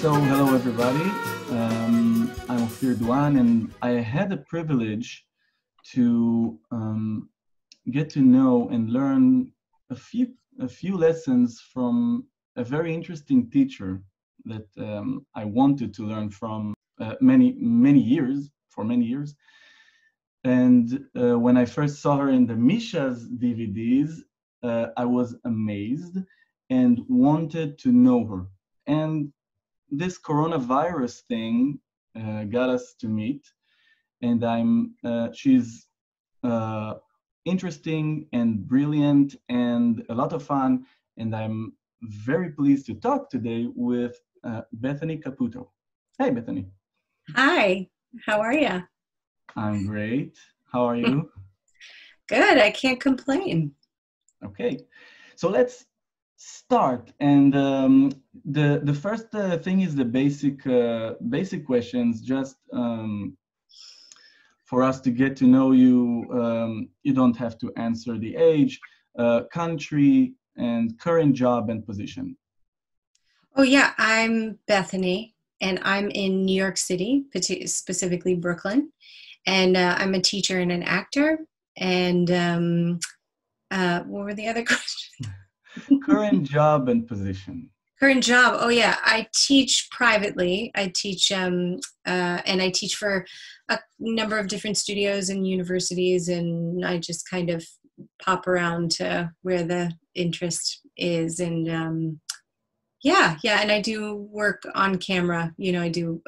So, hello everybody. I'm Ophir Duan, and I had the privilege to get to know and learn a few lessons from a very interesting teacher that I wanted to learn from many years. And when I first saw her in the MICHA's DVDs, I was amazed and wanted to know her. And this coronavirus thing got us to meet, and she's interesting and brilliant and a lot of fun, and I'm very pleased to talk today with Bethany Caputo. Hey, Bethany. Hi, how are you? I'm great. How are you? Good, I can't complain. Okay, so let's start. And the first thing is the basic questions, just for us to get to know you. You don't have to answer the age, country, and current job and position. Oh yeah, I'm Bethany, and I'm in New York City, specifically Brooklyn, and I'm a teacher and an actor. And what were the other questions? Current job and position. Current job. Oh yeah, I teach privately. I teach and I teach for a number of different studios and universities, and I just kind of pop around to where the interest is. And yeah, and I do work on camera. You know, I do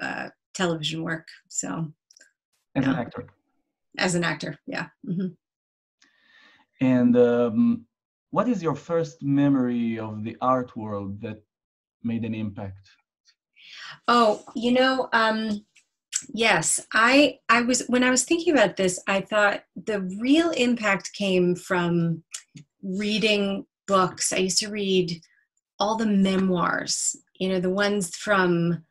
television work. So As an actor. As an actor, yeah. Mm-hmm. And what is your first memory of the art world that made an impact? Oh, yes, I was, when I was thinking about this, I thought the real impact came from reading books. I used to read all the memoirs, the ones from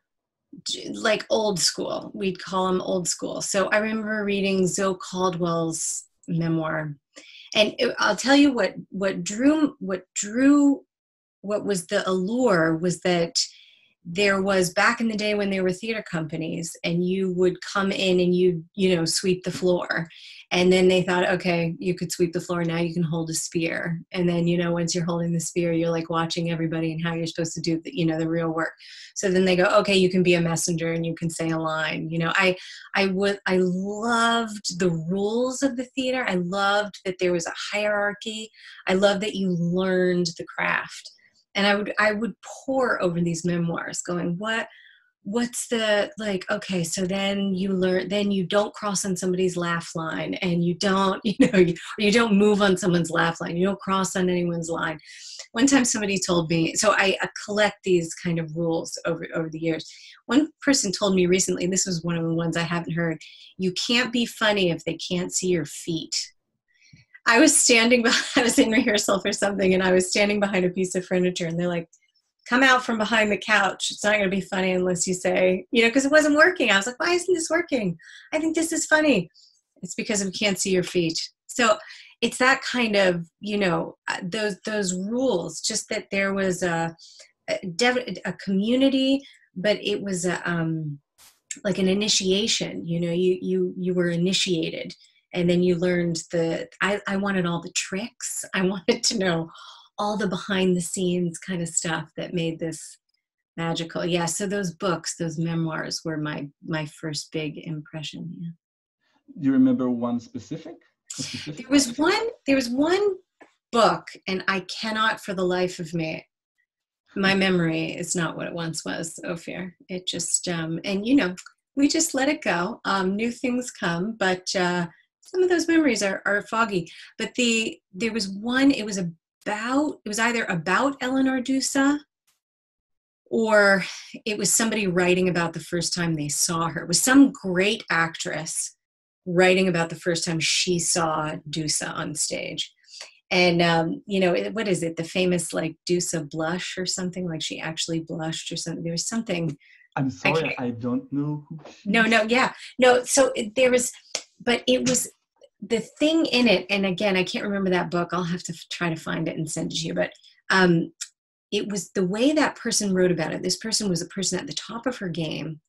like old school. We'd call them old school. So I remember reading Zoe Caldwell's memoir. And I'll tell you what was the allure was that there was, back in the day when there were theater companies, and you would come in and you sweep the floor, and then they thought, okay, you could sweep the floor, now you can hold a spear. And then once you're holding the spear, you're like watching everybody and how you're supposed to do the real work. So then they go, okay, you can be a messenger and you can say a line. I loved the rules of the theater. I loved that there was a hierarchy. I loved that you learned the craft. And I would pore over these memoirs going, what's the, like, okay, so then you learn, then you don't cross on somebody's laugh line, and you don't, you don't move on someone's laugh line. You don't cross on anyone's line. One time somebody told me, so I collect these kind of rules over the years. One person told me recently, this was one of the ones I haven't heard, you can't be funny if they can't see your feet. I was in rehearsal for something, and I was standing behind a piece of furniture, and they're like, come out from behind the couch. It's not going to be funny unless you say, because it wasn't working. I was like, why isn't this working? I think this is funny. It's because we can't see your feet. So it's that kind of, those rules, just that there was a community, but it was like an initiation. You were initiated. And then you learned I wanted all the tricks. I wanted to know all the behind the scenes kind of stuff that made this magical. Yeah. So those books, those memoirs were my first big impression. Yeah. Do you remember one specific? There was one book, and I cannot for the life of me, my memory is not what it once was, Ophir. It just, and we just let it go. New things come, but some of those memories are foggy. But there was one, it was either about Eleanor Duse, or it was somebody writing about the first time they saw her. It was some great actress writing about the first time she saw Duse on stage. And, what is it? The famous, like, Duse blush or something, like she actually blushed or something. There was something. I'm sorry, I don't know who she is. Yeah. No, so there was, but it was the thing in it. And again, I can't remember that book. I'll have to try to find it and send it to you. But it was the way that person wrote about it. This person was a person at the top of her game.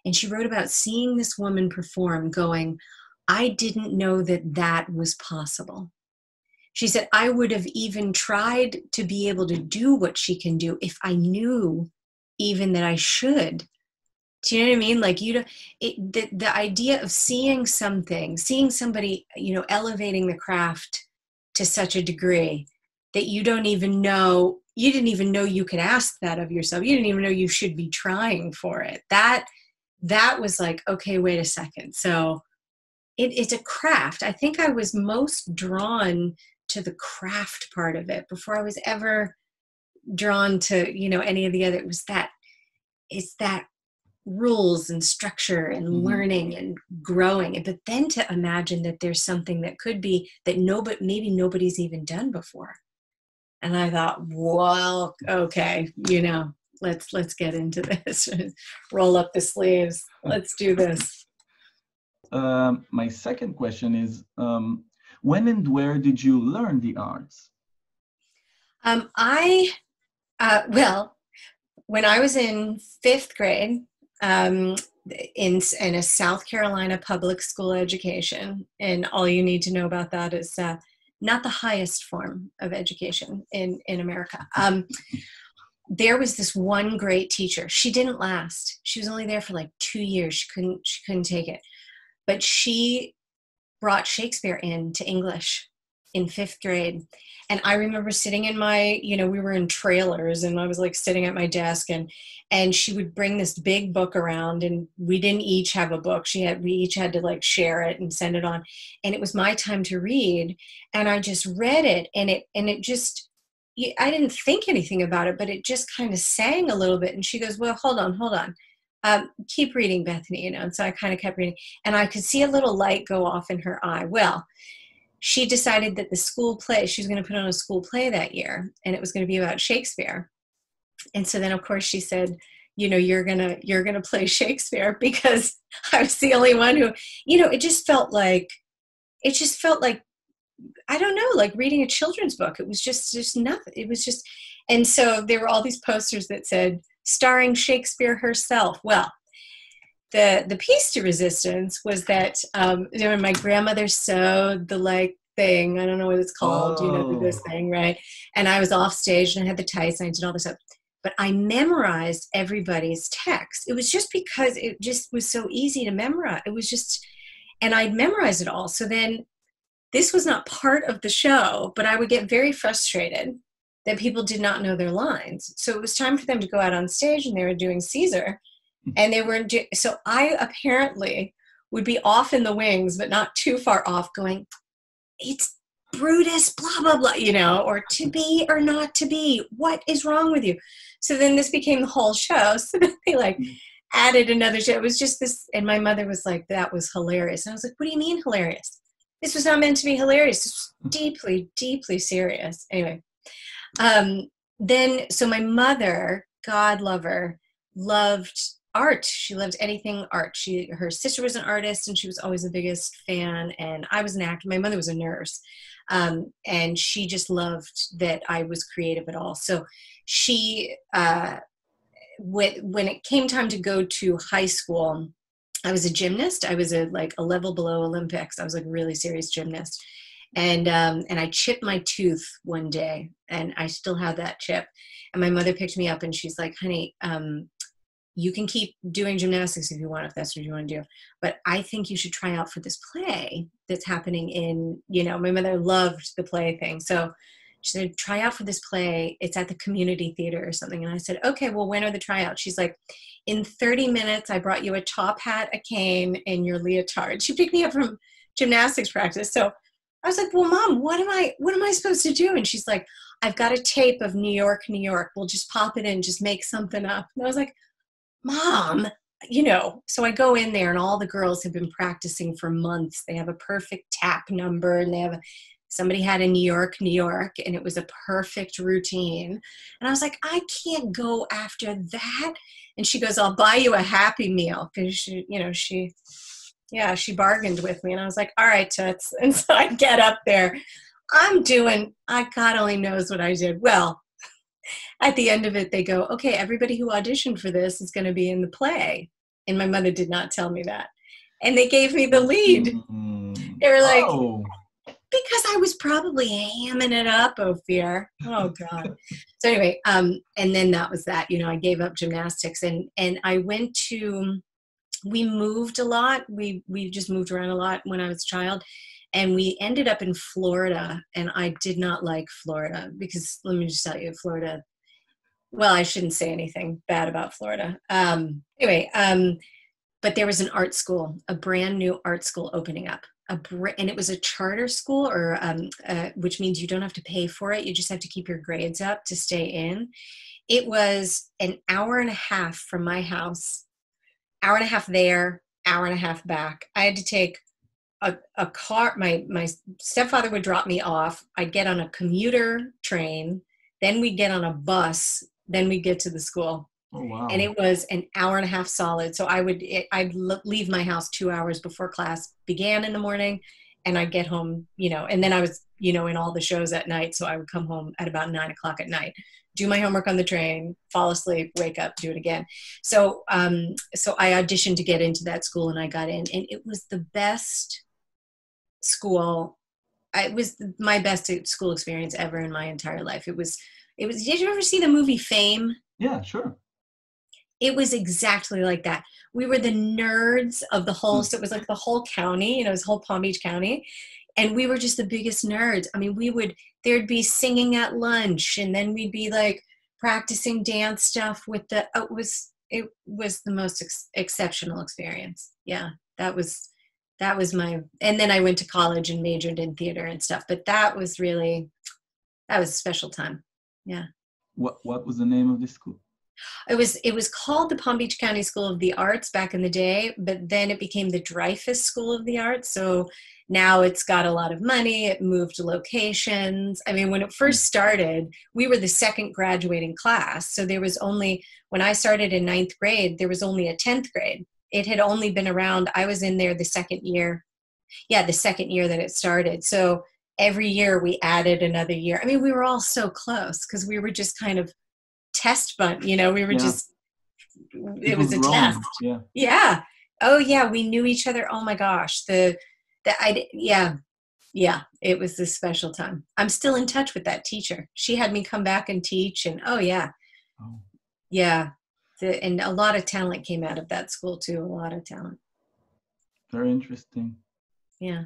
And she wrote about seeing this woman perform, going, I didn't know that that was possible. She said, I would have even tried to be able to do what she can do if I knew even that I should. Do you know what I mean? Like, the idea of seeing something, seeing somebody, elevating the craft to such a degree that you don't even know, you didn't even know you could ask that of yourself. You didn't even know you should be trying for it. That was like, okay, wait a second. So it's a craft. I think I was most drawn to the craft part of it before I was ever drawn to, any of the other. It's that rules and structure and learning and growing. But then to imagine that there's something that could be that maybe nobody's even done before. And I thought, well, okay, let's get into this. Roll up the sleeves. Let's do this. My second question is, when and where did you learn the arts? When I was in 5th grade, in a South Carolina public school education, and all you need to know about that is not the highest form of education in America. There was this one great teacher. She didn't last. She was only there for like 2 years. She couldn't take it. But she brought Shakespeare into English in 5th grade. And I remember sitting in my, we were in trailers, and I was like sitting at my desk, and she would bring this big book around, and we didn't each have a book. We each had to like share it and send it on. And it was my time to read. And I just read it, and it just, I didn't think anything about it, but it just kind of sang a little bit. And she goes, well, hold on. Keep reading, Bethany, And so I kind of kept reading, and I could see a little light go off in her eye. Well, she decided that the school play, she was going to put on a school play that year, and it was going to be about Shakespeare. And so then, of course, she said, you're gonna play Shakespeare, because I was the only one who, it just felt like, I don't know, like reading a children's book. It was just nothing. It was just, and so there were all these posters that said, starring Shakespeare herself. Well, the piece de resistance was that, my grandmother sewed the thing, I don't know what it's called, this thing, right? And I was off stage, and I had the tie signs and all this stuff. But I memorized everybody's text. It was just because it just was so easy to memorize. It was just, and I'd memorized it all. So then this was not part of the show, but I would get very frustrated that people did not know their lines. So it was time for them to go out on stage, and they were doing Caesar. And they were, so I apparently would be off in the wings, but not too far off, going, it's Brutus, blah, blah, blah, or to be or not to be. What is wrong with you? So then this became the whole show. So then they added another show. It was just this. And my mother was like, that was hilarious. And I was like, what do you mean hilarious? This was not meant to be hilarious. This was deeply, deeply serious. Anyway, so my mother, God love her, loved art. She loved anything art. Her sister was an artist, and she was always the biggest fan. And I was an actor. My mother was a nurse. And she just loved that I was creative at all. So she, when it came time to go to high school, I was a gymnast. I was a level below Olympics. I was a really serious gymnast. And I chipped my tooth one day, and I still have that chip. And my mother picked me up, and she's like, honey, you can keep doing gymnastics if you want, if that's what you want to do. But I think you should try out for this play that's happening in, my mother loved the play thing. So she said, try out for this play. It's at the community theater or something. And I said, okay, well, when are the tryouts? She's like, in 30 minutes, I brought you a top hat, a cane, and your leotard. She picked me up from gymnastics practice. So I was like, well, Mom, what am I supposed to do? And she's like, I've got a tape of New York, New York. We'll just pop it in, just make something up. And I was like, Mom, so I go in there, and all the girls have been practicing for months. They have a perfect tap number, and somebody had a New York, New York, and it was a perfect routine. And I was like, I can't go after that. And she goes, I'll buy you a Happy Meal, because she bargained with me. And I was like, all right, Toots. And so I get up there. God only knows what I did. Well, at the end of it, they go, okay, everybody who auditioned for this is going to be in the play. And my mother did not tell me that. And they gave me the lead. Mm. They were like, Oh. because I was probably hamming it up, Ophir. Oh God. So anyway, and then that was that. You know, I gave up gymnastics, and I went to. We moved a lot. We just moved around a lot when I was a child, and we ended up in Florida. And I did not like Florida because let me just tell you, Florida. Well, I shouldn't say anything bad about Florida. Anyway, but there was an art school, a brand new art school opening up. And it was a charter school, or which means you don't have to pay for it. You just have to keep your grades up to stay in. It was an hour and a half from my house, hour and a half there, hour and a half back. I had to take a car. My stepfather would drop me off. I'd get on a commuter train. Then we'd get on a bus. Then we'd get to the school. Oh, wow. And it was an hour and a half solid. So I'd leave my house 2 hours before class began in the morning, and I'd get home, you know, and then I was, you know, in all the shows at night. So I would come home at about 9 o'clock at night, do my homework on the train, fall asleep, wake up, do it again. So, so I auditioned to get into that school, and I got in, and it was the best school. It was my best school experience ever in my entire life. It was, did you ever see the movie Fame? Yeah, sure. It was exactly like that. We were the nerds of the whole, so it was like the whole county, you know, it was whole Palm Beach County. And we were just the biggest nerds. I mean, there'd be singing at lunch, and then we'd be like practicing dance stuff with it was the most exceptional experience. Yeah, that was my, and then I went to college and majored in theater and stuff, but that was a special time. Yeah. What was the name of this school? It was called the Palm Beach County School of the Arts back in the day, but then it became the Dreyfus School of the Arts. So now it's got a lot of money. It moved locations. I mean, when it first started, we were the second graduating class. So there was only, when I started in 9th grade, there was only a 10th grade. It had only been around, I was in there the second year. Yeah, the second year that it started. So every year we added another year. I mean, we were all so close because we were just kind of test bunt, you know, we were just, it was a test. Yeah. Yeah. Oh yeah. We knew each other. Oh my gosh. Yeah, it was this special time. I'm still in touch with that teacher. She had me come back and teach, and oh yeah. Oh. Yeah. And a lot of talent came out of that school too. A lot of talent. Very interesting. Yeah.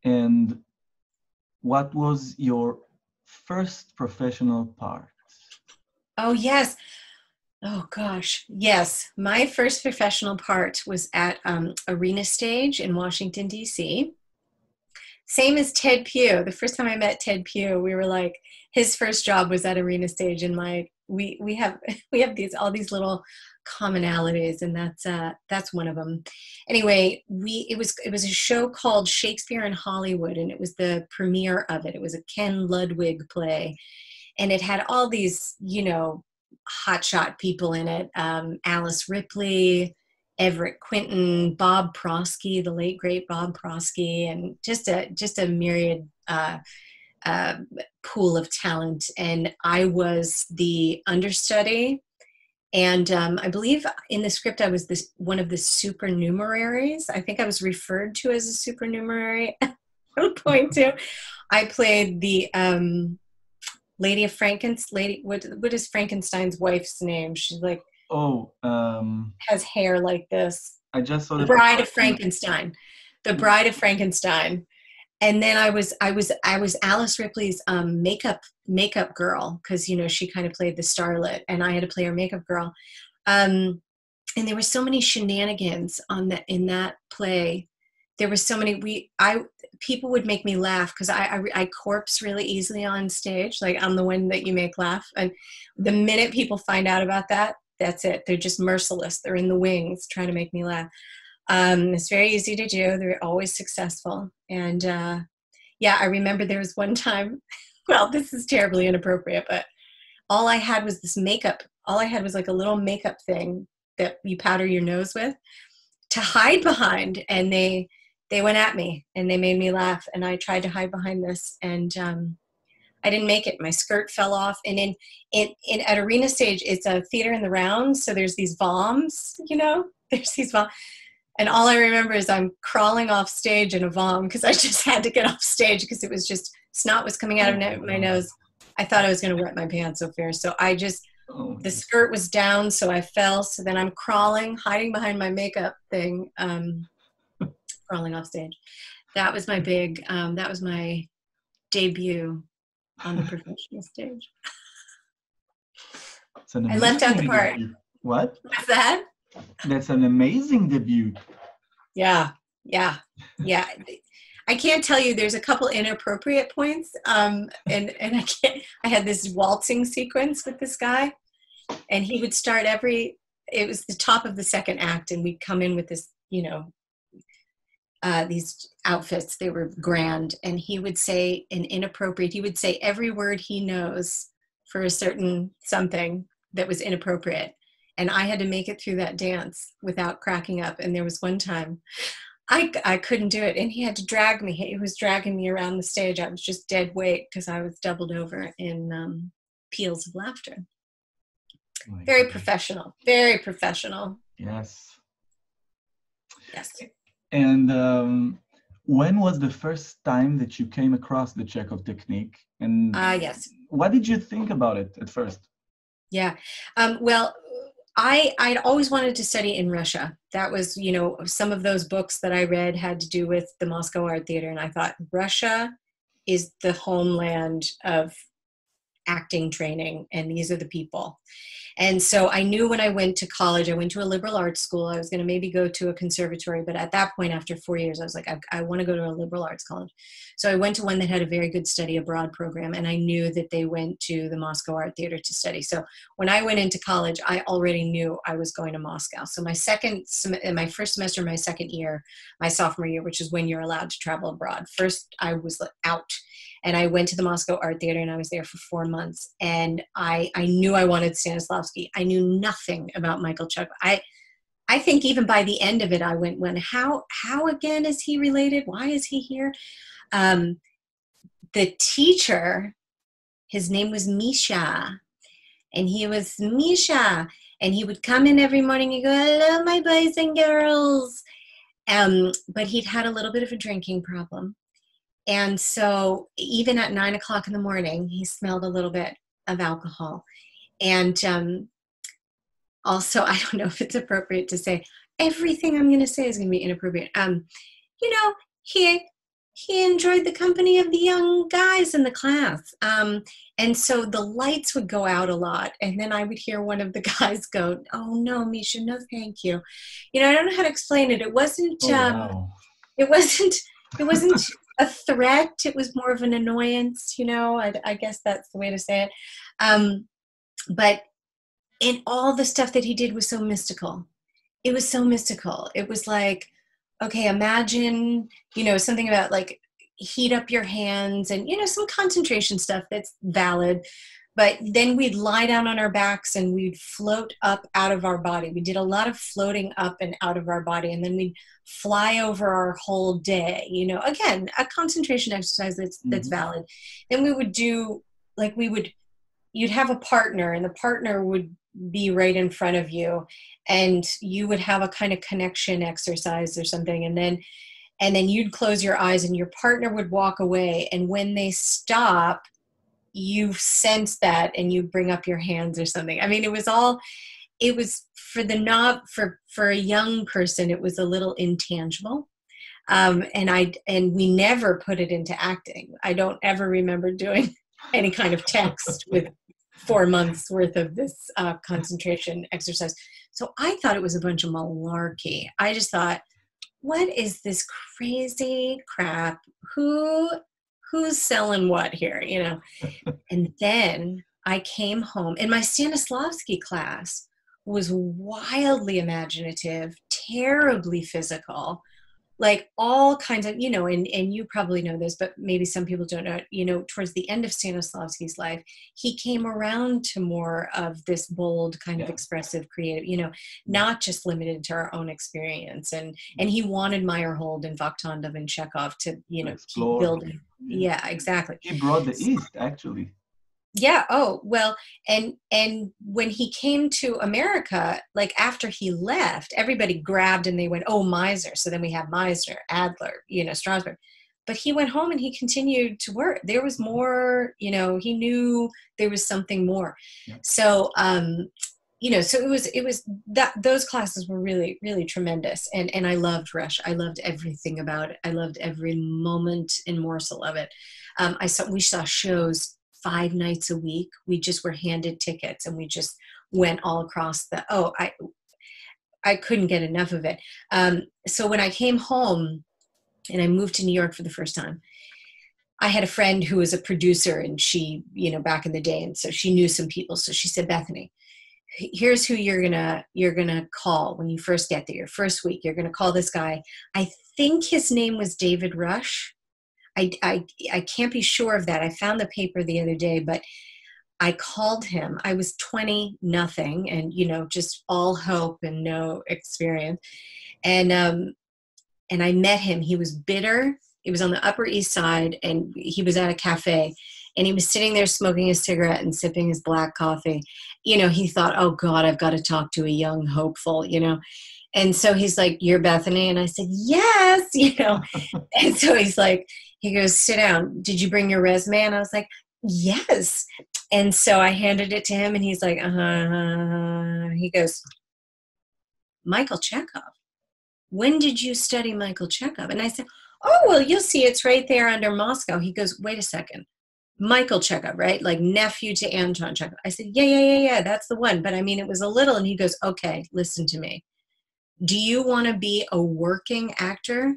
And what was your first professional part? Oh, yes. Oh, gosh. Yes. My first professional part was at Arena Stage in Washington, D.C. Same as Ted Pugh. The first time I met Ted Pugh, we were like, his first job was at Arena Stage, and we have all these little commonalities, and that's one of them. Anyway, it was a show called Shakespeare in Hollywood, and it was the premiere of it. It was a Ken Ludwig play. And it had all these, you know, hotshot people in it. Alice Ripley, Everett Quinton, Bob Prosky, the late great Bob Prosky, and just a myriad pool of talent. And I was the understudy. And I believe in the script I was one of the supernumeraries. I think I was referred to as a supernumerary at one point too. I played the Lady of Frankenstein. What is Frankenstein's wife's name? She's like, has hair like this. I just saw the Bride of Frankenstein. The Bride of Frankenstein. And then I was Alice Ripley's makeup girl, because you know she kind of played the starlet, and I had to play her makeup girl. And there were so many shenanigans in that play. There were so many. People would make me laugh because I corpse really easily on stage. Like, I'm the one that you make laugh. And the minute people find out about that, that's it. They're just merciless. They're in the wings trying to make me laugh. It's very easy to do. They're always successful. And yeah, I remember there was one time, well, this is terribly inappropriate, but all I had was this makeup. All I had was like a little makeup thing that you powder your nose with to hide behind. And they went at me and they made me laugh, and I tried to hide behind this, and I didn't make it. My skirt fell off. And at Arena Stage, it's a theater in the round. So there's these VOMs, you know, there's these VOMs. And all I remember is I'm crawling off stage in a vom because I just had to get off stage because it was just, snot was coming out of my nose. I thought I was going to wet my pants so fair. So I just, the skirt was down, so I fell. So then I'm crawling, hiding behind my makeup thing, crawling off stage. That was my big, that was my debut on the professional stage. I left out the part. Debut. What? What's that? That's an amazing debut. Yeah. I can't tell you, there's a couple inappropriate points. And I had this waltzing sequence with this guy, and he would start it was the top of the second act, and we'd come in with this, you know, these outfits, they were grand, and he would say he would say every word he knows for a certain something that was inappropriate. And I had to make it through that dance without cracking up. And there was one time I couldn't do it, and he had to drag me. He was dragging me around the stage. I was just dead weight because I was doubled over in peals of laughter. Very professional, very professional. Yes. Yes. And when was the first time that you came across the Chekhov technique? And yes. What did you think about it at first? Yeah. Well, I'd always wanted to study in Russia. That was, you know, some of those books that I read had to do with the Moscow Art Theater. And I thought Russia is the homeland of acting training, and these are the people. And so I knew when I went to college, I went to a liberal arts school. I was going to maybe go to a conservatory, but at that point, after 4 years, I was like, I want to go to a liberal arts college. So I went to one that had a very good study abroad program, and I knew that they went to the Moscow Art Theater to study. So when I went into college, I already knew I was going to Moscow. So my first semester, my second year, my sophomore year, which is when you're allowed to travel abroad. First, I was out. And I went to the Moscow Art Theater, and I was there for 4 months. And I knew I wanted Stanislavski. I knew nothing about Michael Chekhov. I think even by the end of it, I went, how again is he related? Why is he here? The teacher, his name was MICHA. And he was MICHA. And he would come in every morning and go, hello, my boys and girls. But he'd had a little bit of a drinking problem. And so even at 9 o'clock in the morning, he smelled a little bit of alcohol. And also, I don't know if it's appropriate to say, everything I'm going to say is going to be inappropriate. You know, he enjoyed the company of the young guys in the class. And so the lights would go out a lot. And then I would hear one of the guys go, oh, no, Misha, no, thank you. You know, I don't know how to explain it. It wasn't, it wasn't a threat. It was more of an annoyance, you know, I guess that's the way to say it. But in all the stuff that he did was so mystical. It was so mystical. It was like, okay, imagine, you know, something about like heat up your hands and, you know, some concentration stuff that's valid. But then we'd lie down on our backs and we'd float up out of our body. We did a lot of floating up and out of our body. And then we'd fly over our whole day. You know, again, a concentration exercise that's valid. Then we would do, like you'd have a partner, and the partner would be right in front of you. And you would have a kind of connection exercise or something. And then you'd close your eyes and your partner would walk away. And when they stop, you sense that and you bring up your hands or something. I mean, it was for a young person, it was a little intangible. And we never put it into acting. I don't ever remember doing any kind of text with 4 months worth of this concentration exercise. So I thought it was a bunch of malarkey. I just thought, what is this crazy crap? Who's selling what here, you know? And then I came home, and my Stanislavski class was wildly imaginative, terribly physical, like all kinds of, and you probably know this, but maybe some people don't know, towards the end of Stanislavski's life, he came around to more of this bold kind of expressive, creative, not just limited to our own experience. And he wanted Meyerhold and Vakhtandov and Chekhov to, keep building. Yeah, exactly. He brought the East, actually. Yeah. Oh, well, and when he came to America, like after he left, everybody grabbed and they went, oh, Meisner. So then we have Meisner, Adler, Strasberg. But he went home and he continued to work. There was more, he knew there was something more. Yeah. So, so it was that those classes were really, really tremendous. And I loved Rush. I loved everything about it. I loved every moment and morsel of it. We saw shows 5 nights a week. We just were handed tickets and we just went all across I couldn't get enough of it. So when I came home and I moved to New York for the first time, I had a friend who was a producer, and she, back in the day, and so she knew some people. So she said, Bethany, here's who you're gonna call when you first get there, your first week. You're gonna call this guy. I think his name was David Rush. I can't be sure of that. I found the paper the other day, but I called him. I was 20 nothing, and just all hope and no experience. And I met him. He was bitter. It was on the Upper East Side, and he was at a cafe, and he was sitting there smoking a cigarette and sipping his black coffee. He thought, oh God, I've got to talk to a young hopeful, And so he's like, you're Bethany? And I said, yes, And so he's like, he goes, sit down. Did you bring your resume? And I was like, yes. And so I handed it to him, and he's like, He goes, Michael Chekhov. When did you study Michael Chekhov? And I said, oh, well, you'll see, it's right there under Moscow. He goes, wait a second. Michael Chekhov, right? Like nephew to Anton Chekhov. I said, yeah, that's the one. But I mean, it was a little. And he goes, okay, listen to me. Do you want to be a working actor,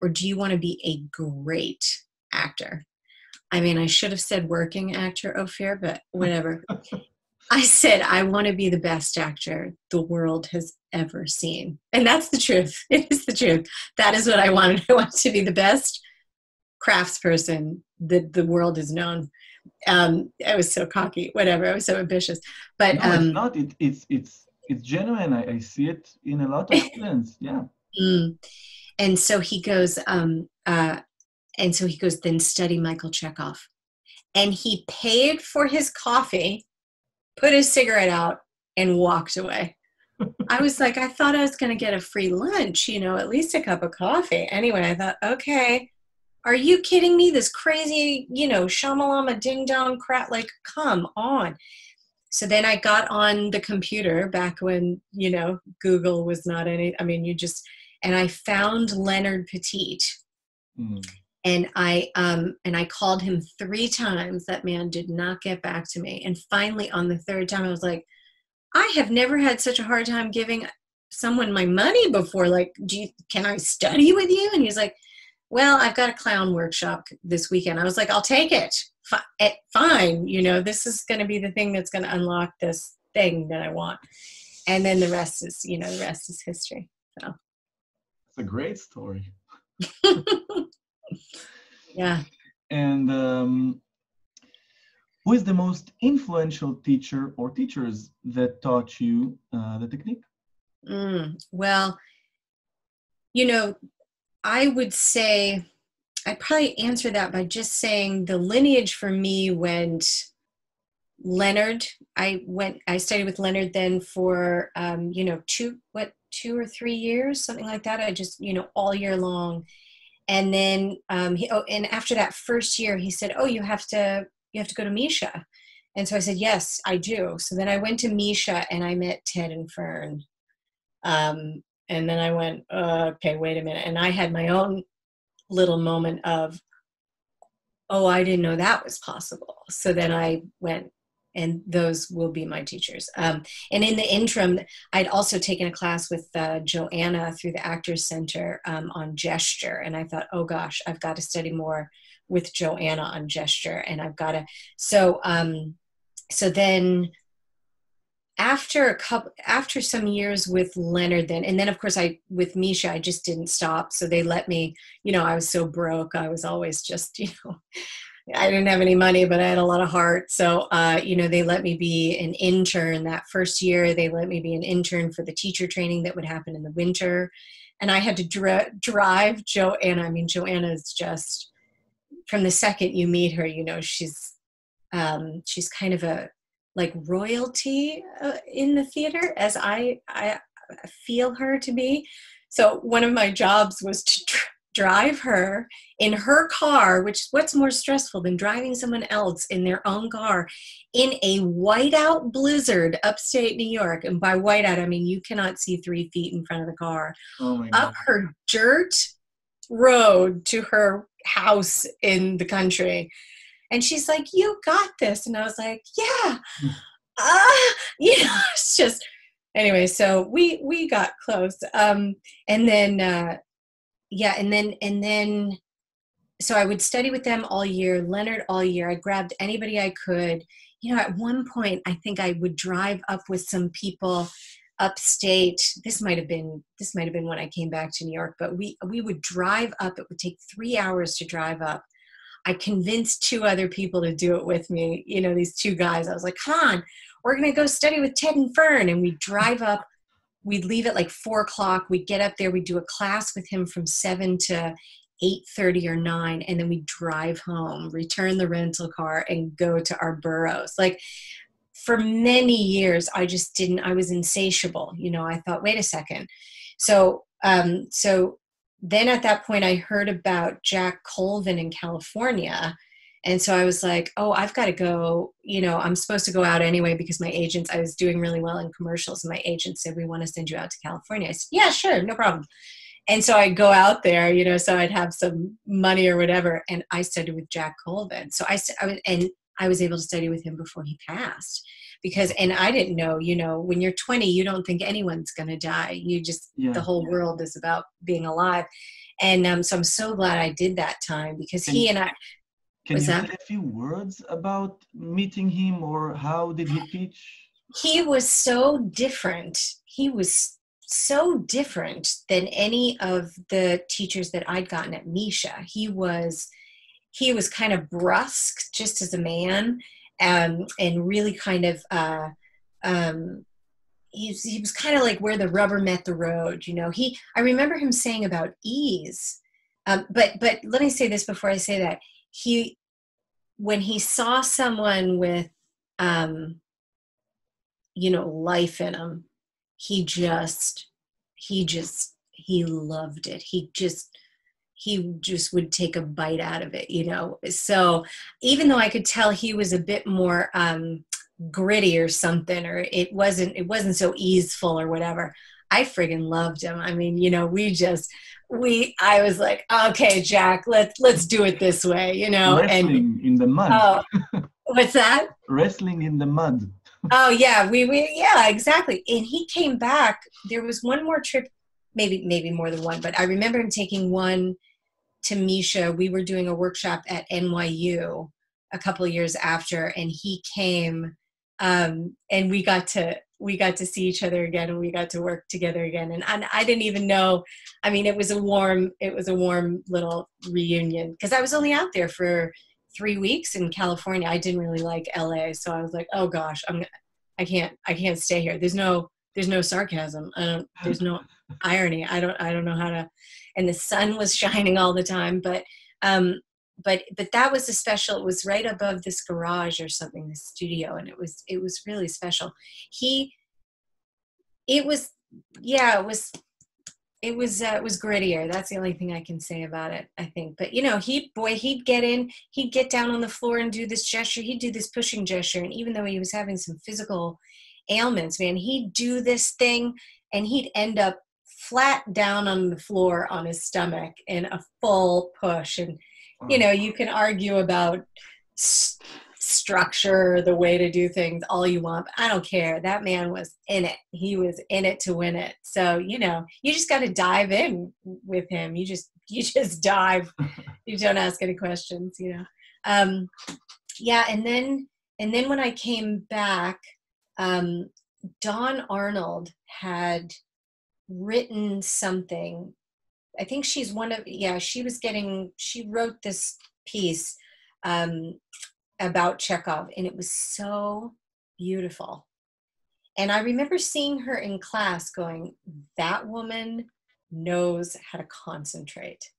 or do you want to be a great actor? I mean, I should have said working actor, Ophir, but whatever. I said, I want to be the best actor the world has ever seen. And that's the truth. It is the truth. That is what I wanted. I wanted to be the best craftsperson that the world has known. I was so cocky, whatever. I was so ambitious. But no, it's not. It's genuine. I see it in a lot of students. Yeah. And so he goes, then study Michael Chekhov. And he paid for his coffee, put his cigarette out, and walked away. I was like, I thought I was going to get a free lunch, at least a cup of coffee. Anyway, I thought, okay, are you kidding me? This crazy, shamalama ding dong crap, like, come on. So then I got on the computer back when, Google was not and I found Leonard Petit. And I called him 3 times. That man did not get back to me. And finally on the 3rd time, I was like, I have never had such a hard time giving someone my money before. Like, can I study with you? And he's like, well, I've got a clown workshop this weekend. I was like, I'll take it. Fine. This is going to be the thing that's going to unlock this thing that I want. And then the rest is history. So it's a great story. Yeah. And who is the most influential teacher or teachers that taught you the technique? Well, I would say, I'd probably answer that by just saying the lineage for me went Leonard. I studied with Leonard then for, 2 or 3 years, something like that. I just, all year long. And then, and after that first year, he said, oh, you have to go to MICHA. And so I said, yes, I do. So then I went to MICHA and I met Ted and Fern. And then I went, okay, wait a minute. And I had my own little moment of, oh, I didn't know that was possible. So then I went, and those will be my teachers. And in the interim, I'd also taken a class with Joanna through the Actors Center on gesture. And I thought, oh gosh, I've got to study more with Joanna on gesture. And I've got to, so then after some years with Leonard then, and then of course with MICHA, I just didn't stop. So they let me, I was so broke. I was always just, I didn't have any money, but I had a lot of heart. So, they let me be an intern that first year. They let me be an intern for the teacher training that would happen in the winter. And I had to drive Joanna. I mean, Joanna is just, from the second you meet her, she's kind of a, like, royalty in the theater, as I feel her to be. So one of my jobs was to drive her in her car, which, what's more stressful than driving someone else in their own car in a whiteout blizzard upstate New York? And by whiteout, I mean you cannot see 3 feet in front of the car. Oh my Up God. her dirt road to her house in the country. And she's like, "You got this." And I was like, "Yeah." It's just, anyway, so we got close. And then, and then, so I would study with them all year, Leonard all year. I grabbed anybody I could. At one point, I think I would drive up with some people upstate. This might have been when I came back to New York, but we would drive up. It would take 3 hours to drive up. I convinced 2 other people to do it with me. These 2 guys. I was like, "Come on, we're going to go study with Ted and Fern." And we'd drive up. We'd leave at like 4 o'clock. We'd get up there. We'd do a class with him from 7 to 8:30 or 9. And then we'd drive home, return the rental car, and go to our boroughs. Like, for many years, I was insatiable. I thought, wait a second. So then at that point, I heard about Jack Colvin in California. And so I was like, oh, I've got to go. I'm supposed to go out anyway because I was doing really well in commercials. And my agent said, "We want to send you out to California." I said, "Yeah, sure, no problem." And so I'd go out there, so I'd have some money or whatever. And I studied with Jack Colvin. So I was able to study with him before he passed. And I didn't know, when you're 20, you don't think anyone's going to die. The whole world is about being alive. And so I'm so glad I did that time, because Can you say a few words about meeting him, or how did he teach? He was so different. He was so different than any of the teachers that I'd gotten at MICHA. He was kind of brusque just as a man, and really kind of, he was kind of like where the rubber met the road. I remember him saying about ease. But let me say this before I say that. When he saw someone with, life in him, he loved it. He just would take a bite out of it, So even though I could tell he was a bit more gritty or something, or it wasn't so easeful or whatever, I friggin' loved him. I mean, I was like, "Okay, Jack, let's do it this way," Wrestling in the mud. Oh, what's that? Wrestling in the mud. Oh yeah, yeah, exactly. And he came back. There was one more trip, maybe more than one, but I remember him taking one to MICHA. We were doing a workshop at NYU a couple of years after, and he came, and we got to see each other again, and we got to work together again. And I didn't even know. I mean, it was a warm little reunion, because I was only out there for 3 weeks in California. I didn't really like LA, so I was like, "Oh gosh, I can't stay here." There's no sarcasm. There's no irony. I don't know how to. And the sun was shining all the time, but that was a special. It was right above this garage or something, this studio, and it was really special. It was grittier. That's the only thing I can say about it, I think. But he'd get down on the floor and do this gesture. He'd do this pushing gesture, and even though he was having some physical ailments, man, he'd do this thing, and he'd end up flat down on the floor on his stomach in a full push. And you can argue about structure, the way to do things all you want, but I don't care. That man was in it. He was in it to win it. So you just got to dive in with him. You just dive. You don't ask any questions. And then when I came back, Dawn Arnold had written something. I think she's one of, yeah, she wrote this piece about Chekhov, and it was so beautiful. And I remember seeing her in class going, that woman knows how to concentrate.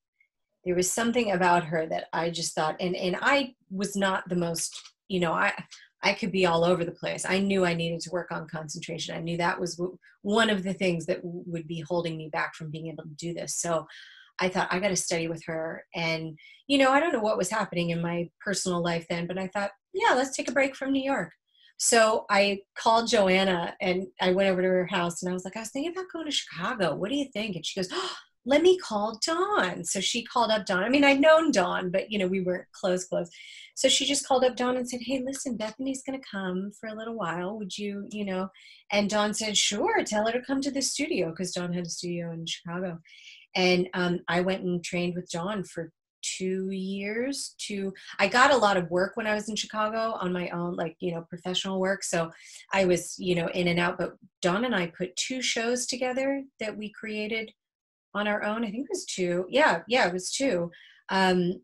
There was something about her that I just thought, and I was not the most, I could be all over the place. I knew I needed to work on concentration. I knew that was one of the things that would be holding me back from being able to do this. So I thought, I got to study with her. And, I don't know what was happening in my personal life then, but I thought, yeah, let's take a break from New York. So I called Joanna and I went over to her house and I was like, I was thinking about going to Chicago. What do you think? And she goes, oh, let me call Dawn. So she called up Dawn. I mean, I'd known Dawn, but we weren't close. So she just called up Dawn and said, hey, listen, Bethany's going to come for a little while. Would you, and Dawn said, sure, tell her to come to the studio, because Dawn had a studio in Chicago. And I went and trained with Dawn for 2 years. I got a lot of work when I was in Chicago on my own, like, professional work. So I was, in and out, but Dawn and I put 2 shows together that we created on our own. I think it was 2. Yeah, it was 2. And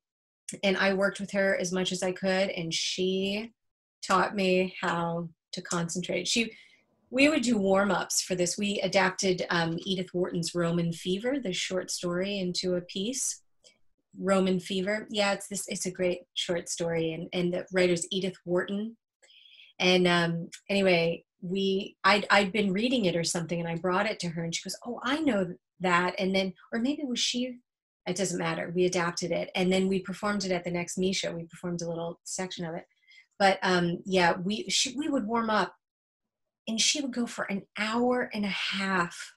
I worked with her as much as I could, and she taught me how to concentrate. We would do warm-ups for this. We adapted Edith Wharton's Roman Fever, the short story, into a piece. Roman Fever. Yeah, it's a great short story, and the writer's Edith Wharton. And anyway, I'd been reading it or something, and I brought it to her, and she goes, oh, I know that. And then, or maybe it was she, it doesn't matter. We adapted it, and then we performed it at the next MICHA. We performed a little section of it. But yeah, we would warm up, and she would go for an hour and a half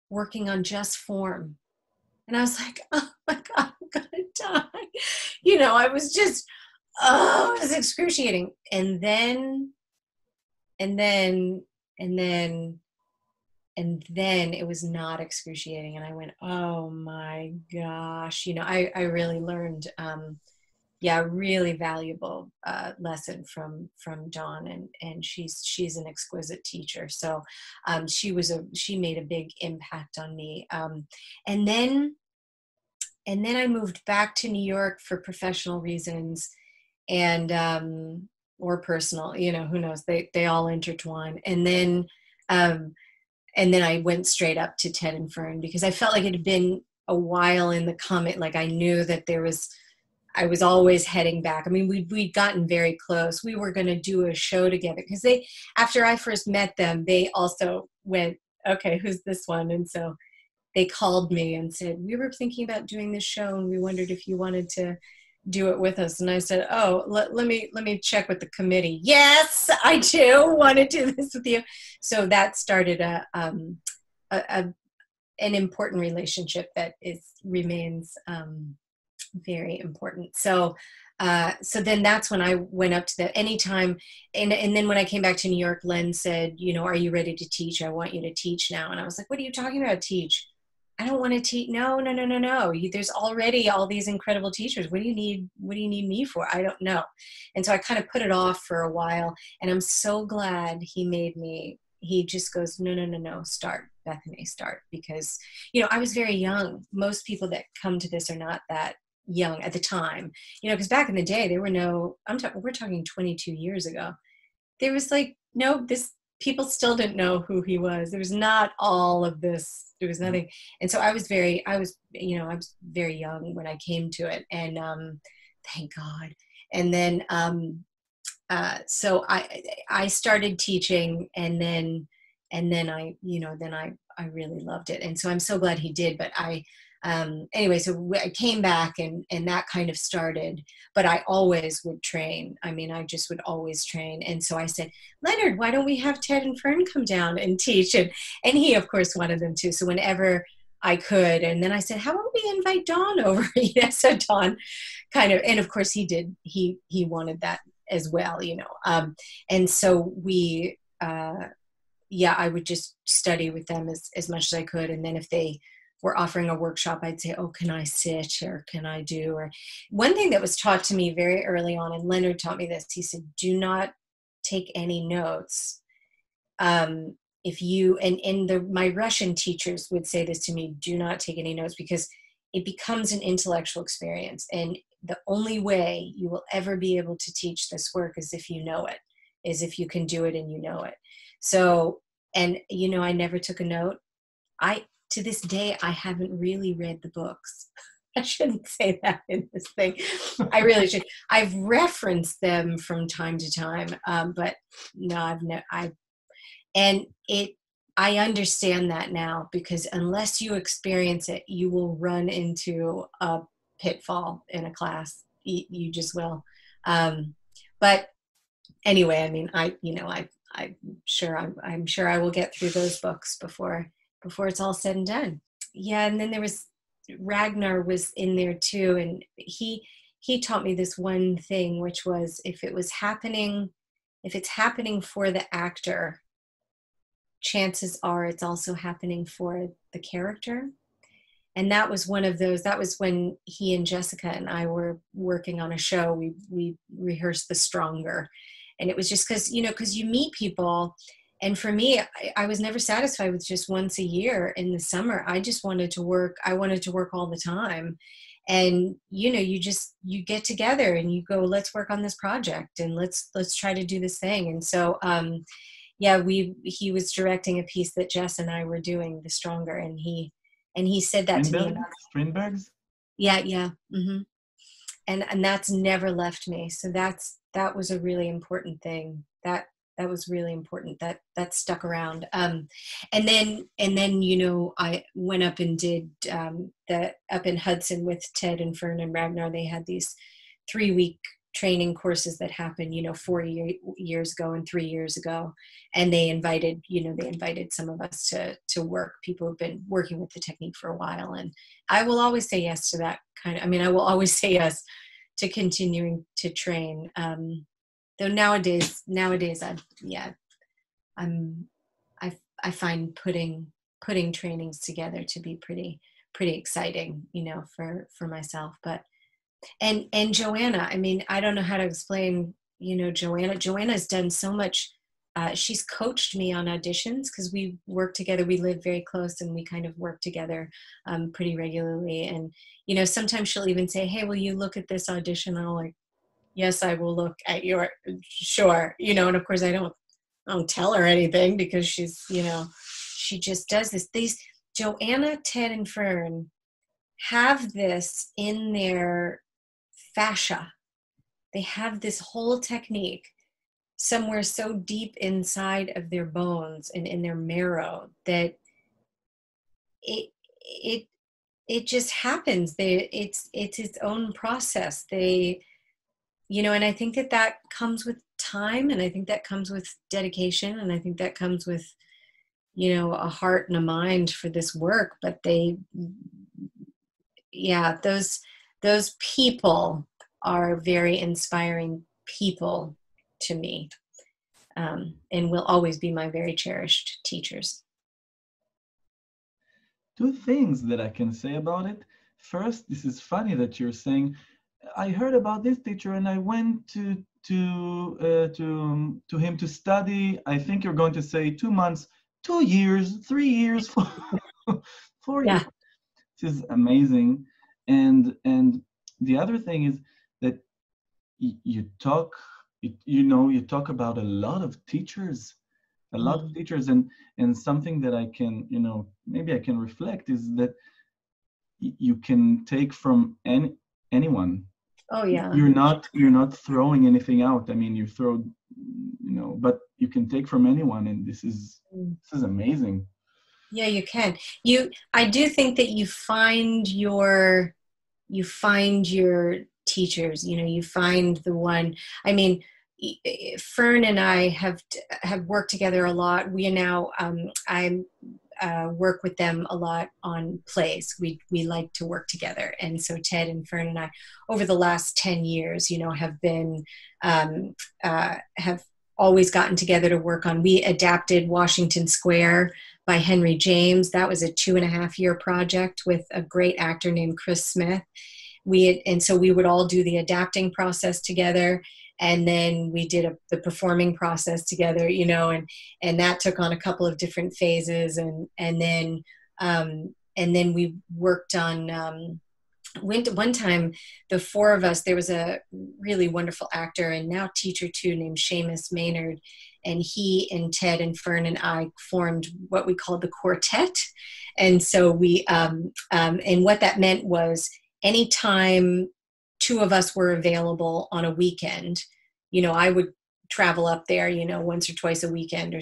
working on just form. And I was like, oh my God, I'm gonna die. I was just, it was excruciating. And then it was not excruciating. And I went, oh my gosh. I really learned, really valuable lesson from Dawn, and she's an exquisite teacher. So she made a big impact on me. And then I moved back to New York for professional reasons, and or personal, who knows, they all intertwine. And then I went straight up to Ted and Fern, because I felt like it had been a while in the coming. Like, I knew that I was always heading back. I mean, we'd gotten very close. We were going to do a show together, because after I first met them, they also went, okay, who's this one? And so they called me and said, we were thinking about doing this show, and we wondered if you wanted to do it with us. And I said, oh, let me check with the committee. Yes, I do want to do this with you. So that started an important relationship that remains very important. So then that's when I went up to the anytime. And then when I came back to New York, Len said, are you ready to teach? I want you to teach now. And I was like, what are you talking about, teach? I don't want to teach. No. There's already all these incredible teachers. What do you need me for? I don't know. And so I kind of put it off for a while, and I'm so glad he just goes, no, start, Bethany, start. Because, I was very young. Most people that come to this are not that young at the time, because back in the day, there were we're talking 22 years ago. There was people still didn't know who he was. There was not all of this. There was nothing. And so I was very young when I came to it, and thank God. And then so I started teaching, and then I really loved it. And so I'm so glad he did. But anyway, so I came back, and that kind of started, but I always would train. I mean, I just would always train. And so I said, Leonard, why don't we have Ted and Fern come down and teach? And he, of course, wanted them to. So whenever I could, and then I said, how about we invite Dawn over? So Dawn kind of, and of course he did, he wanted that as well, and so we, I would just study with them as much as I could. And then if they were offering a workshop, I'd say, oh, can I sit, or can I do? Or one thing that was taught to me very early on, and Leonard taught me this, he said, do not take any notes if you, my Russian teachers would say this to me, do not take any notes, because it becomes an intellectual experience. And the only way you will ever be able to teach this work is if you know it, is if you can do it and you know it. So, and I never took a note. To this day, I haven't really read the books. I shouldn't say that in this thing. I really should. I've referenced them from time to time, but no, I understand that now, because unless you experience it, you will run into a pitfall in a class. You just will. But anyway, I mean, I'm sure I will get through those books before it's all said and done. Yeah, and then there was Ragnar was in there too, and he taught me this one thing, which was if it's happening for the actor, chances are it's also happening for the character. And that was one of those, that was when he and Jessica and I were working on a show. We rehearsed The Stronger. And it was just because you meet people. And for me, I was never satisfied with just once a year in the summer. I just wanted to work. I wanted to work all the time. And, you get together and you go, let's work on this project and let's try to do this thing. And so, yeah, he was directing a piece that Jess and I were doing, The Stronger. And he said that to me. Strindberg's? Yeah. Mm-hmm. And that's never left me. So that was a really important thing. That was really important. That stuck around. And then I went up and did up in Hudson with Ted and Fern and Ragnar. They had these 3-week training courses that happened 4 years ago and 3 years ago, and they invited some of us to work, people who've been working with the technique for a while. And I will always say yes to that kind of, I will always say yes to continuing to train. Though nowadays I find putting trainings together to be pretty exciting, for myself. But and Joanna, I don't know how to explain, Joanna's done so much. She's coached me on auditions because we work together. We live very close and we kind of work together pretty regularly. And, sometimes she'll even say, hey, will you look at this audition? And I'm like, yes, I will look at your, sure. And of course I don't tell her anything because she's, she just does this. These Joanna, Ted, and Fern have this in their fascia. They have this whole technique somewhere so deep inside of their bones and in their marrow that it just happens. It's its own process. And I think that comes with time, and I think that comes with dedication, and I think that comes with, a heart and a mind for this work. But those people are very inspiring people to me, and will always be my very cherished teachers. 2 things that I can say about it. First, this is funny that you're saying, I heard about this teacher and I went to him to study. I think you're going to say 2 months, 2 years, 3 years, 4 years. Yeah. This is amazing. And the other thing is that you talk about a lot of teachers, and something that I can, maybe I can reflect is that you can take from anyone. Oh yeah. You're not throwing anything out. You throw, but you can take from anyone, and this is amazing. Yeah, you can. I do think that you find your teachers. You find the one. Fern and I have worked together a lot. We are now. I work with them a lot on plays. We like to work together, and so Ted and Fern and I, over the last 10 years, have been have always gotten together to work on. We adapted Washington Square by Henry James. That was a 2.5-year project with a great actor named Chris Smith. So we would all do the adapting process together. And then we did the performing process together, you know, and that took on a couple of different phases. And then we worked on, one time, the four of us, there was a really wonderful actor and now teacher too, named Seamus Maynard, and he and Ted and Fern and I formed what we called the quartet. And so and what that meant was anytime two of us were available on a weekend, you know, I would travel up there, you know, once or twice a weekend or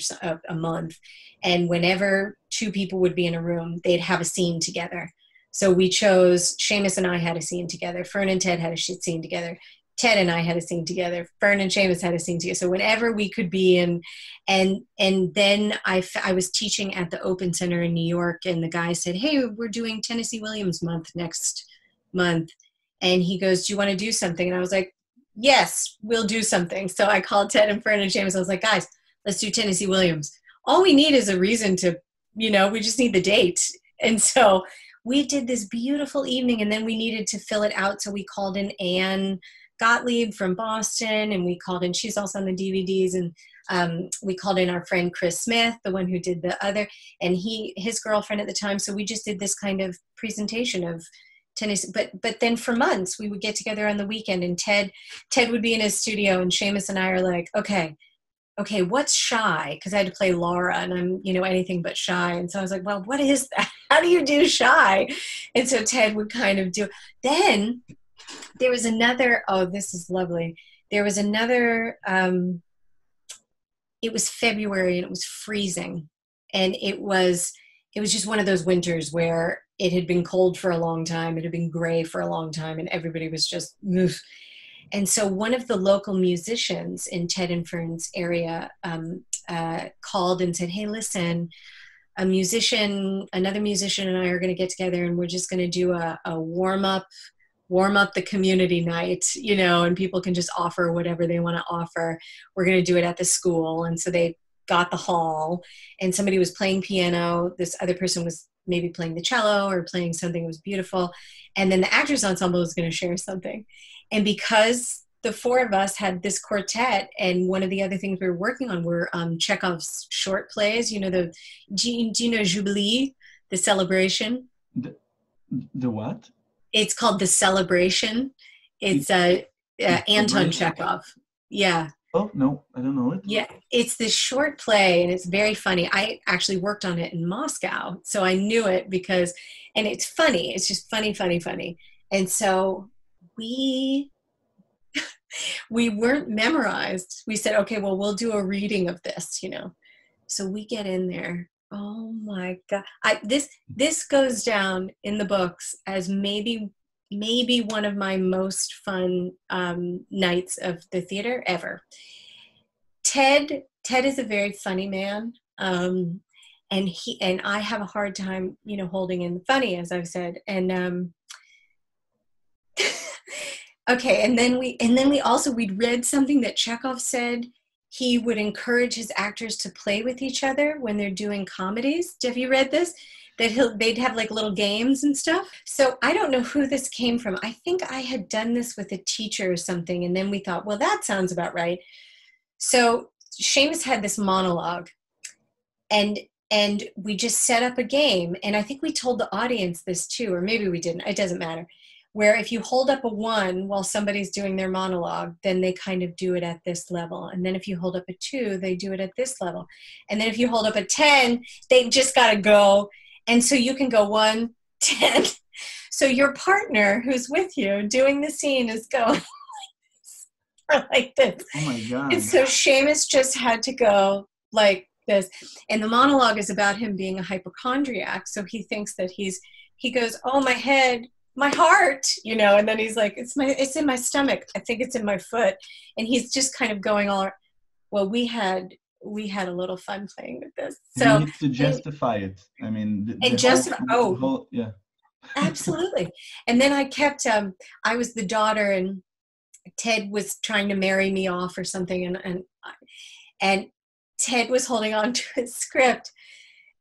a month. And whenever two people would be in a room, they'd have a scene together. So we chose, Seamus and I had a scene together. Fern and Ted had a scene together. Ted and I had a scene together. Fern and Seamus had a scene together. So whenever we could be in, and then I was teaching at the Open Center in New York, and the guy said, hey, we're doing Tennessee Williams month next month. And he goes, do you want to do something? And I was like, yes, we'll do something. So I called Ted and Fern and Seamus. I was like, guys, let's do Tennessee Williams. All we need is a reason to, you know, we just need the date. And so we did this beautiful evening, and then we needed to fill it out. So we called in Anne Gottlieb from Boston, and we called in, she's also on the DVDs, and we called in our friend Chris Smith, the one who did the other, and his girlfriend at the time. So we just did this kind of presentation of Tennessee. But then for months we would get together on the weekend, and Ted would be in his studio, and Seamus and I are like, okay, what's shy? Because I had to play Laura, and I'm, you know, anything but shy. And so I was like, well, what is that? How do you do shy? And so Ted would kind of do. Then there was another, oh, this is lovely. There was another, it was February, and it was freezing. And it was just one of those winters where it had been cold for a long time. It had been gray for a long time, and everybody was just, oof. And so one of the local musicians in Ted and Fern's area called and said, hey, listen, another musician and I are going to get together, and we're just going to do a warm up the community night, you know, and people can just offer whatever they want to offer. We're going to do it at the school. And so they got the hall, and somebody was playing piano. This other person was maybe playing the cello or playing something. It was beautiful. And then the Actors Ensemble was going to share something. And because the four of us had this quartet, and one of the other things we were working on were Chekhov's short plays, you know, do you know Jubilee, the celebration? The what? It's called The Celebration. It's Anton Chekhov. Yeah. Oh, no, I don't know it. Yeah, it's this short play, and it's very funny. I actually worked on it in Moscow, so I knew it and it's funny. It's just funny. And so we weren't memorized. We said, okay, well, we'll do a reading of this, you know. So we get in there. Oh my God. This goes down in the books as maybe one of my most fun nights of the theater ever. Ted is a very funny man. And I have a hard time, you know, holding in the funny, as I've said. And okay, and then we'd read something that Chekhov said. He would encourage his actors to play with each other when they're doing comedies. Have you read this? That they'd have like little games and stuff. So I don't know who this came from. I think I had done this with a teacher or something, and then we thought, well, that sounds about right. So Seamus had this monologue, and we just set up a game, and I think we told the audience this too, or maybe we didn't. It doesn't matter. Where if you hold up a 1 while somebody's doing their monologue, then they kind of do it at this level. And then if you hold up a 2, they do it at this level. And then if you hold up a 10, they've just got to go. And so you can go 1, 10. So your partner who's with you doing the scene is going like this. Oh my God. And so Seamus just had to go like this. And the monologue is about him being a hypochondriac. So he thinks that he goes, oh, my head, my heart, you know, and then he's like, it's in my stomach. I think it's in my foot. And he's just kind of going all, well, we had a little fun playing with this. So you need to justify it. I mean, yeah, absolutely. And then I kept, I was the daughter, and Ted was trying to marry me off or something. And Ted was holding on to his script.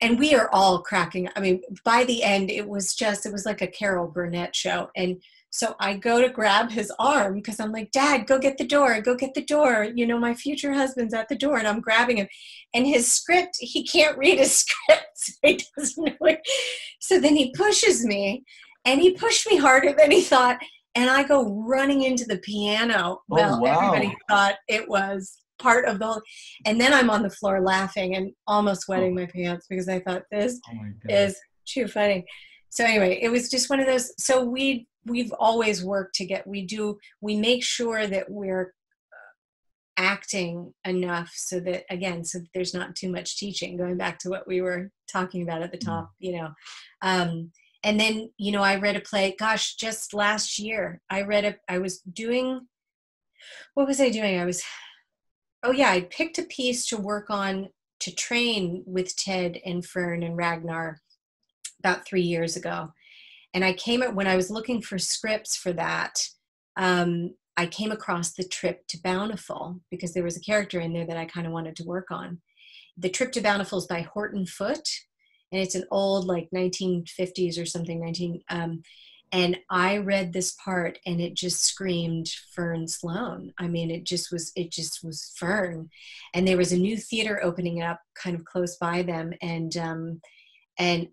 And we are all cracking. I mean, by the end, it was like a Carol Burnett show. And So I go to grab his arm because I'm like, Dad, go get the door, go get the door. You know, my future husband's at the door, and I'm grabbing him. And his script, he can't read his script. So he doesn't know it. So then he pushes me, and he pushed me harder than he thought. And I go running into the piano. Well, wow. Everybody thought it was part of the whole, and then I'm on the floor laughing and almost wetting my pants because I thought this is too funny. So anyway, it was just one of those. So we've always worked to get, we make sure that we're acting enough so that, again, so that there's not too much teaching, going back to what we were talking about at the top, you know. And then, you know, I read a play, gosh, just last year, I was doing, what was I doing? I picked a piece to work on, to train with Ted and Fern and Ragnar about 3 years ago. And when I was looking for scripts for that, I came across The Trip to Bountiful because there was a character in there that I kind of wanted to work on. The Trip to Bountiful is by Horton Foote, and it's an old, like 1950s or something, and I read this part and it just screamed Fern Sloan. I mean, it just was Fern. And there was a new theater opening up kind of close by them. And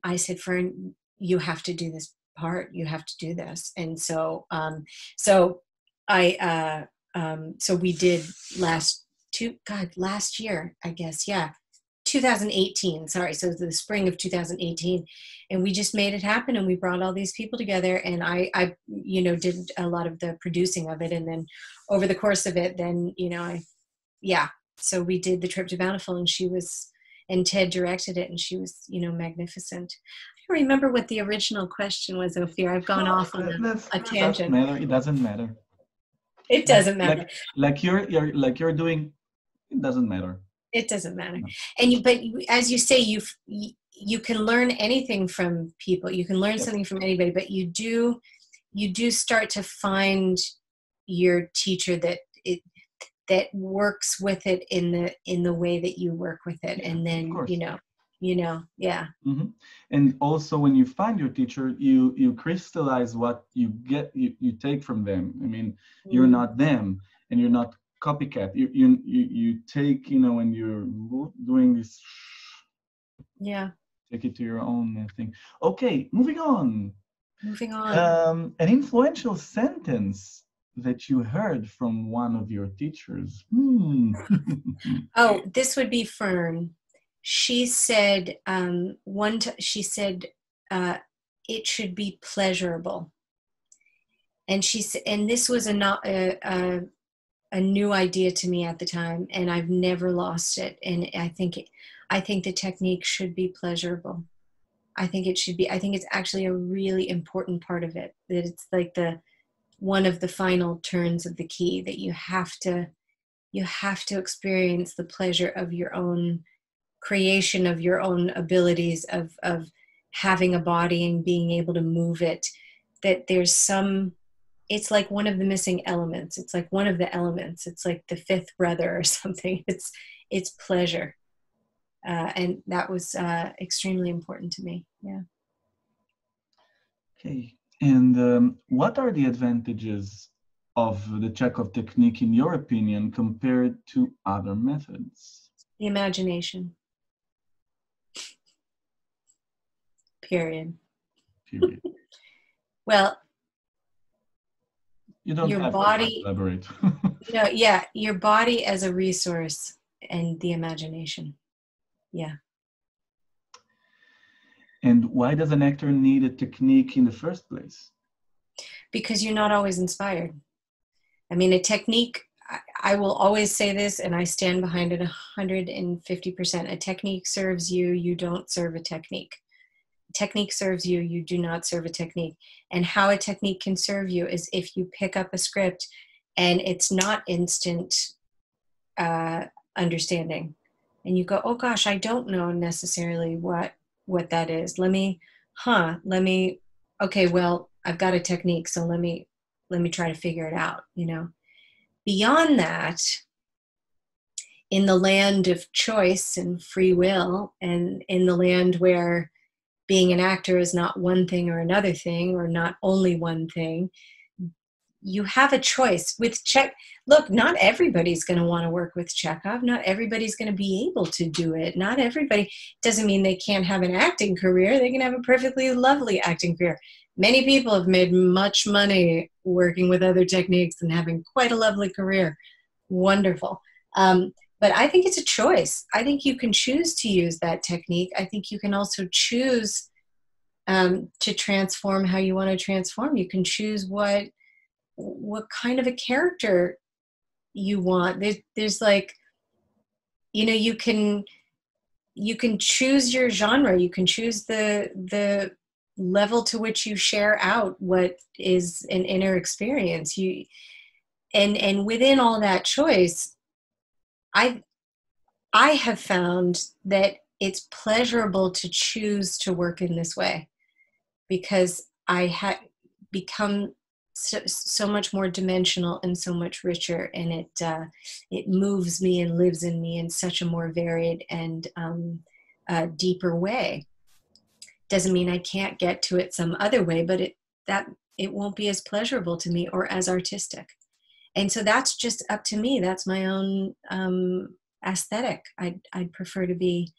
I said, Fern, you have to do this part. You have to do this. And so, so we did last year, I guess. Yeah. 2018, sorry. So the spring of 2018, and we just made it happen. And we brought all these people together, and I you know, did a lot of the producing of it. And then over the course of it, then, you know, so we did The Trip to Bountiful, and Ted directed it, and she was, you know, magnificent. I don't remember what the original question was, Ophir. I've gone off on a tangent. It doesn't matter. It doesn't matter. Like you're doing, it doesn't matter. It doesn't matter. And but as you say, you can learn anything from people. You can learn something from anybody, but you do start to find your teacher that works with it in the way that you work with it. And then, you know, yeah. Mm-hmm. And also when you find your teacher, you crystallize what you get, you take from them. I mean, you're not them, and you're not copycat. You take, you know, when you're doing this, take it to your own thing. Okay, moving on. An influential sentence that you heard from one of your teachers. Oh, this would be Fern. She said it should be pleasurable, and she said, and this was a new idea to me at the time, and I've never lost it. And I think the technique should be pleasurable. I think it's actually a really important part of it, that it's like one of the final turns of the key, that you have to experience the pleasure of your own creation, of your own abilities, of having a body and being able to move it, that it's like one of the missing elements. It's like one of the elements. It's like the fifth brother or something. It's pleasure. And that was extremely important to me. Yeah. Okay. And what are the advantages of the Chekhov technique, in your opinion, compared to other methods? The imagination. Period. Well, you don't your have body, to elaborate. Your body as a resource, and the imagination. Yeah. And why does an actor need a technique in the first place? Because you're not always inspired. I mean, a technique, I will always say this, and I stand behind it 150%. A technique serves you, you don't serve a technique. A technique serves you, you do not serve a technique. And how a technique can serve you is if you pick up a script and it's not instant understanding. And you go, oh gosh, I don't know necessarily what that is. Okay, well, I've got a technique, so let me try to figure it out, you know. Beyond that, in the land of choice and free will, and in the land where being an actor is not one thing or another thing, or not only one thing, you have a choice with Look, not everybody's going to want to work with Chekhov. Not everybody's going to be able to do it. Not everybody. Doesn't mean they can't have an acting career. They can have a perfectly lovely acting career. Many people have made much money working with other techniques and having quite a lovely career. Wonderful. But I think it's a choice. I think you can choose to use that technique. I think you can also choose to transform how you want to transform. You can choose what kind of a character you want. There's like, you know, you can choose your genre. You can choose the level to which you share out what is an inner experience. And within all that choice, I have found that it's pleasurable to choose to work in this way, because I had become so much more dimensional and so much richer, and it moves me and lives in me in such a more varied and deeper way. Doesn't mean I can't get to it some other way, but it won't be as pleasurable to me or as artistic. And so that's just up to me. That's my own aesthetic. I'd prefer to be,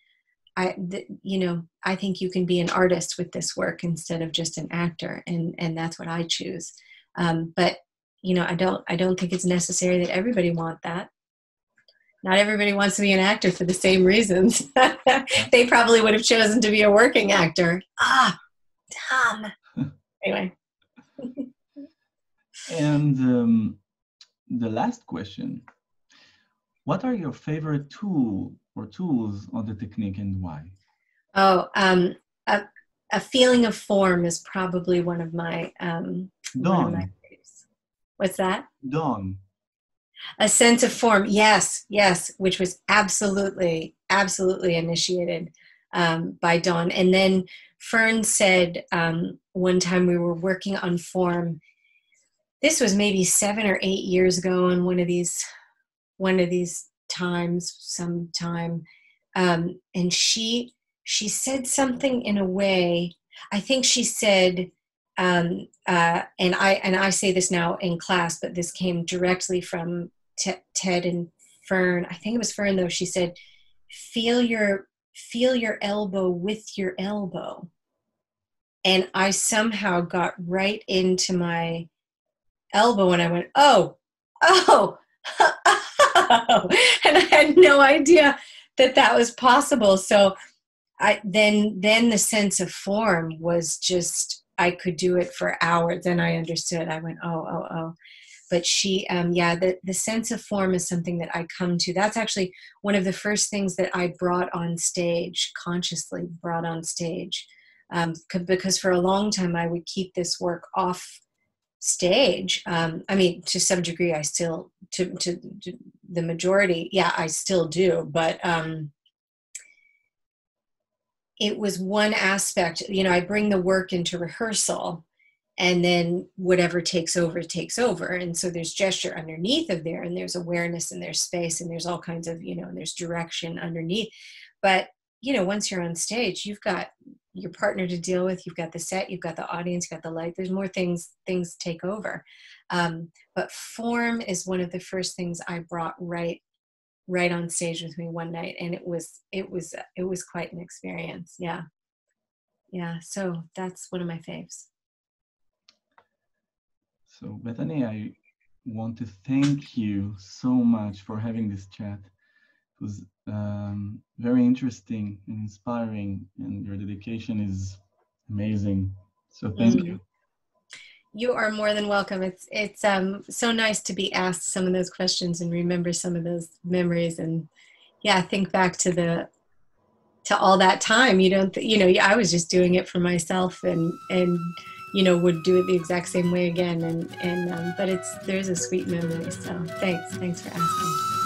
you know, I think you can be an artist with this work instead of just an actor, and that's what I choose. But you know, I don't think it's necessary that everybody want that. Not everybody wants to be an actor for the same reasons. They probably would have chosen to be a working actor. Dumb. Anyway. And the last question: what are your favorite tool or tools on the technique, and why? Oh, a feeling of form is probably one of my faves. What's that? Dawn. A sense of form, yes, which was absolutely initiated by Dawn. And then Fern said one time we were working on form. This was maybe 7 or 8 years ago on one of these times, sometime, and she said something in a way. I think she said, and I say this now in class, but this came directly from Ted and Fern. I think it was Fern though. She said, "Feel your elbow with your elbow," and I somehow got right into my elbow, and I went, oh, and I had no idea that was possible. So then the sense of form was just, I could do it for hours. Then I understood. I went, oh. But she, the sense of form is something that I come to. That's actually one of the first things that I brought on stage, consciously brought on stage, because for a long time I would keep this work off stage. I mean, to some degree, I still, to the majority, I still do. But it was one aspect. You know, I bring the work into rehearsal, and then whatever takes over, takes over. And so there's gesture underneath of there, and there's awareness, and there's space, and there's all kinds of, you know, and there's direction underneath. But, you know, once you're on stage, you've got your partner to deal with, you've got the set, you've got the audience, you've got the light, there's more things take over. But form is one of the first things I brought right on stage with me one night. And it was quite an experience. Yeah. So that's one of my faves. So Bethany, I want to thank you so much for having this chat. It was very interesting and inspiring, and your dedication is amazing. So thank you. You are more than welcome. It's so nice to be asked some of those questions and remember some of those memories, and think back to all that time. I was just doing it for myself, and would do it the exact same way again, but there's a sweet memory. So thanks for asking.